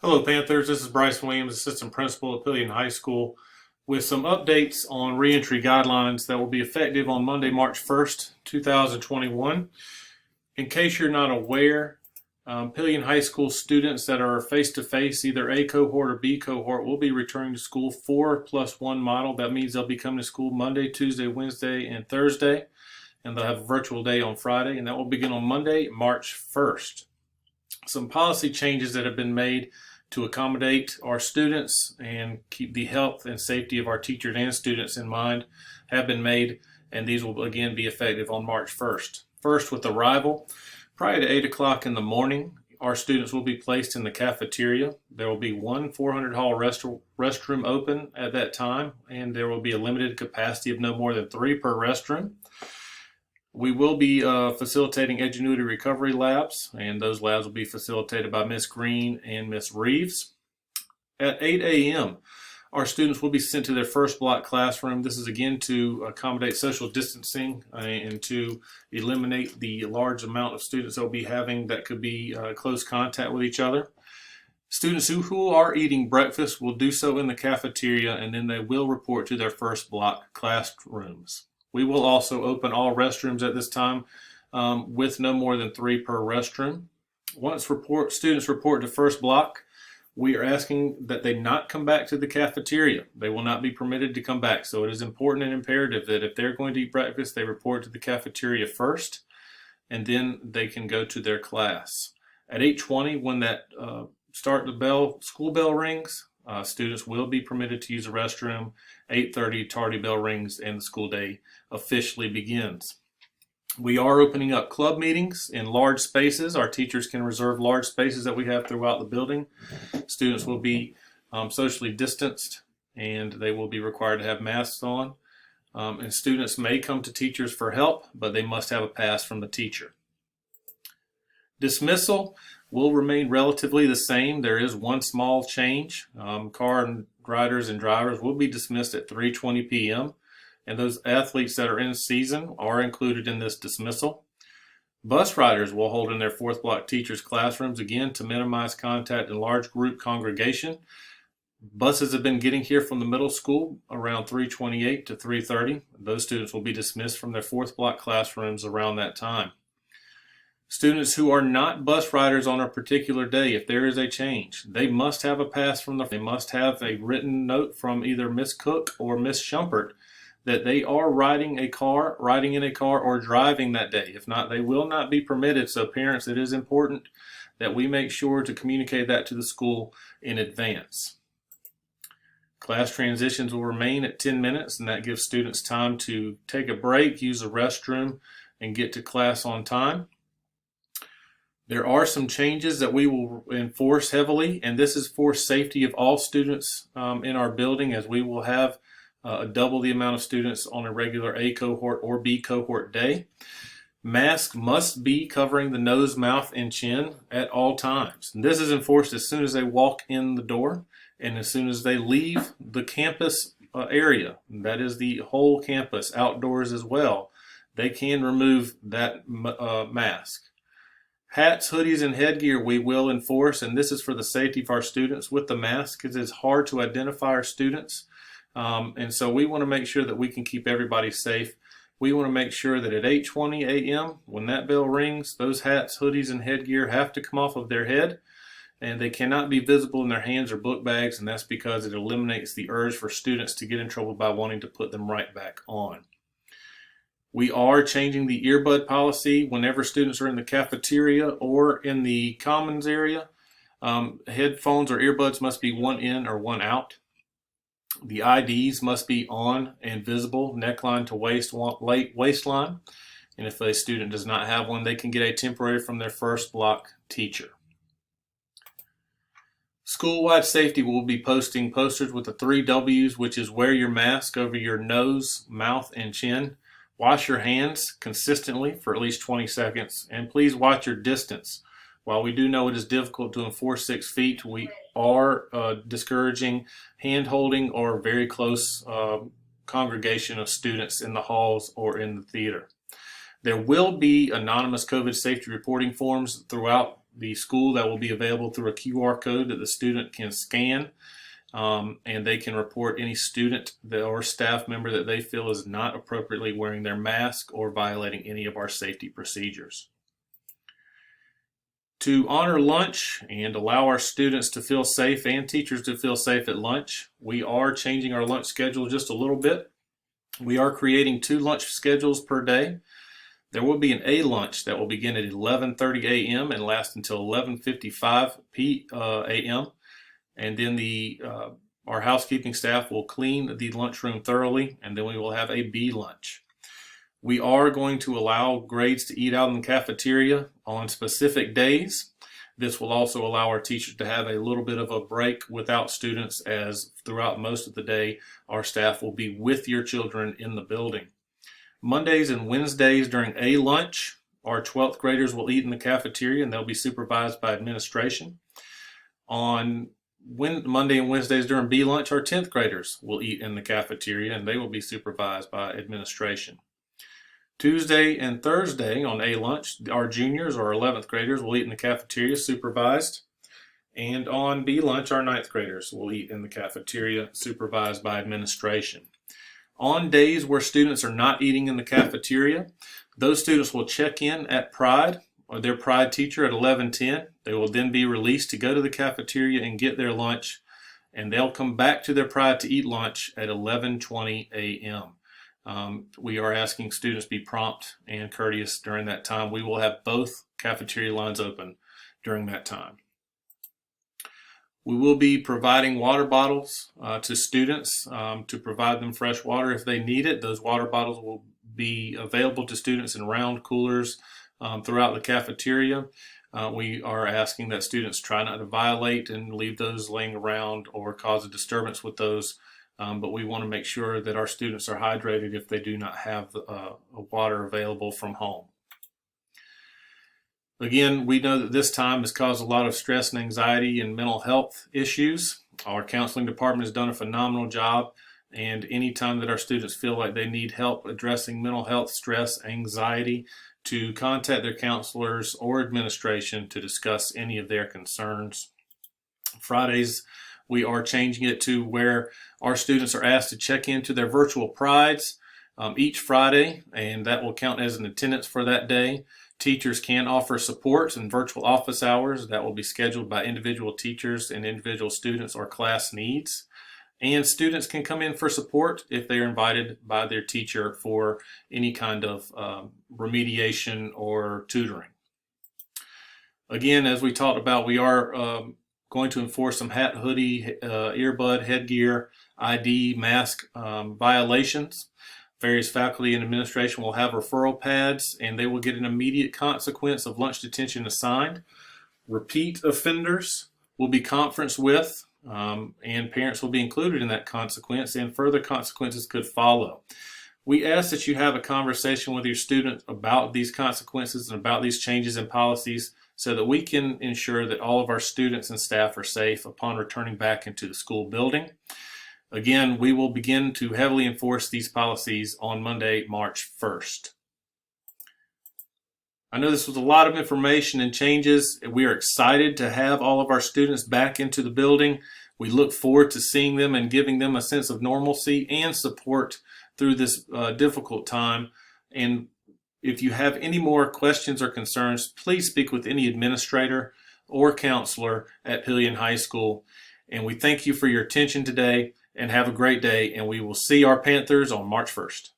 Hello, Panthers. This is Bryce Williams, Assistant Principal at Pelion High School, with some updates on reentry guidelines that will be effective on Monday, March 1st, 2021. In case you're not aware, Pelion High School students that are face-to-face, either A cohort or B cohort, will be returning to school 4+1 model. That means they'll be coming to school Monday, Tuesday, Wednesday, and Thursday, and they'll have a virtual day on Friday, and that will begin on Monday, March 1st. Some policy changes that have been made to accommodate our students and keep the health and safety of our teachers and students in mind have been made, and these will again be effective on March 1st. First, with arrival, prior to 8 o'clock in the morning, our students will be placed in the cafeteria. There will be one 400 hall restroom open at that time, and there will be a limited capacity of no more than 3 per restroom. We will be facilitating Edgenuity recovery labs, and those labs will be facilitated by Ms. Green and Ms. Reeves. At 8 a.m., our students will be sent to their first block classroom. This is again to accommodate social distancing and to eliminate the large amount of students that will be having that could be close contact with each other. Students who are eating breakfast will do so in the cafeteria, and then they will report to their first block classrooms. We will also open all restrooms at this time with no more than 3 per restroom. Once students report to first block, we are asking that they not come back to the cafeteria. They will not be permitted to come back. So it is important and imperative that if they're going to eat breakfast, they report to the cafeteria first, and then they can go to their class. At 8:20, when that school bell rings, students will be permitted to use the restroom. 8:30, tardy bell rings, and the school day officially begins. We are opening up club meetings in large spaces. Our teachers can reserve large spaces that we have throughout the building. Students will be socially distanced, and they will be required to have masks on. And students may come to teachers for help, but they must have a pass from the teacher. Dismissal will remain relatively the same. There is one small change. Car riders and drivers will be dismissed at 3:20 p.m. and those athletes that are in season are included in this dismissal. Bus riders will hold in their fourth block teachers' classrooms again to minimize contact in large group congregation. Buses have been getting here from the middle school around 3:28 to 3:30. Those students will be dismissed from their fourth block classrooms around that time. Students who are not bus riders on a particular day, if there is a change, they must have a pass they must have a written note from either Miss Cook or Miss Shumpert that they are riding in a car, or driving that day. If not, they will not be permitted. So parents, it is important that we make sure to communicate that to the school in advance. Class transitions will remain at 10 minutes, and that gives students time to take a break, use the restroom, and get to class on time. There are some changes that we will enforce heavily, and this is for safety of all students in our building, as we will have double the amount of students on a regular A cohort or B cohort day. Masks must be covering the nose, mouth, and chin at all times. And this is enforced as soon as they walk in the door and as soon as they leave the campus area. That is the whole campus, outdoors as well. They can remove that mask. Hats, hoodies, and headgear we will enforce, and this is for the safety of our students. With the mask, it is hard to identify our students, and so we want to make sure that we can keep everybody safe. We want to make sure that at 8:20 a.m., when that bell rings, those hats, hoodies, and headgear have to come off of their head, and they cannot be visible in their hands or book bags, and that's because it eliminates the urge for students to get in trouble by wanting to put them right back on. We are changing the earbud policy whenever students are in the cafeteria or in the commons area. Headphones or earbuds must be one in or one out. The IDs must be on and visible, neckline to waistline. And if a student does not have one, they can get a temporary from their first block teacher. School-wide safety will be posting posters with the 3 W's, which is wear your mask over your nose, mouth, and chin. Wash your hands consistently for at least 20 seconds, and please watch your distance. While we do know it is difficult to enforce 6 feet, we are discouraging hand-holding or very close congregation of students in the halls or in the theater. There will be anonymous COVID safety reporting forms throughout the school that will be available through a QR code that the student can scan, and they can report any student or staff member that they feel is not appropriately wearing their mask or violating any of our safety procedures. To honor lunch and allow our students to feel safe and teachers to feel safe at lunch, we are changing our lunch schedule just a little bit. We are creating 2 lunch schedules per day. There will be an A lunch that will begin at 11:30 a.m. and last until 11:55 a.m. And then our housekeeping staff will clean the lunchroom thoroughly, and then we will have a B lunch. We are going to allow grades to eat out in the cafeteria on specific days. This will also allow our teachers to have a little bit of a break without students, as throughout most of the day, our staff will be with your children in the building. Mondays and Wednesdays during A lunch, our 12th graders will eat in the cafeteria and they'll be supervised by administration. On Monday and Wednesdays during B lunch, our 10th graders will eat in the cafeteria and they will be supervised by administration. Tuesday and Thursday on A lunch, our juniors or 11th graders will eat in the cafeteria supervised. And on B lunch, our 9th graders will eat in the cafeteria supervised by administration. On days where students are not eating in the cafeteria, those students will check in at Pride or their Pride teacher at 11:10. They will then be released to go to the cafeteria and get their lunch, and they'll come back to their Pride to eat lunch at 11:20 a.m. We are asking students be prompt and courteous during that time. We will have both cafeteria lines open during that time. We will be providing water bottles to students to provide them fresh water if they need it. Those water bottles will be available to students in round coolers throughout the cafeteria. We are asking that students try not to violate and leave those laying around or cause a disturbance with those. But we want to make sure that our students are hydrated if they do not have water available from home. Again, we know that this time has caused a lot of stress and anxiety and mental health issues. Our counseling department has done a phenomenal job, and anytime that our students feel like they need help addressing mental health, stress, anxiety, to contact their counselors or administration to discuss any of their concerns. Fridays, we are changing it to where our students are asked to check into their virtual prides each Friday, and that will count as an attendance for that day. Teachers can offer support in virtual office hours that will be scheduled by individual teachers and individual students or class needs. And students can come in for support if they are invited by their teacher for any kind of remediation or tutoring. Again, as we talked about, we are going to enforce some hat, hoodie, earbud, headgear, ID, mask violations. Various faculty and administration will have referral pads, and they will get an immediate consequence of lunch detention assigned. Repeat offenders will be conferenced with, and parents will be included in that consequence, and further consequences could follow. We ask that you have a conversation with your student about these consequences and about these changes in policies so that we can ensure that all of our students and staff are safe upon returning back into the school building. Again, we will begin to heavily enforce these policies on Monday, March 1st. I know this was a lot of information and changes. We are excited to have all of our students back into the building. We look forward to seeing them and giving them a sense of normalcy and support through this difficult time. And if you have any more questions or concerns, please speak with any administrator or counselor at Pelion High School. And we thank you for your attention today, and have a great day, and we will see our Panthers on March 1st.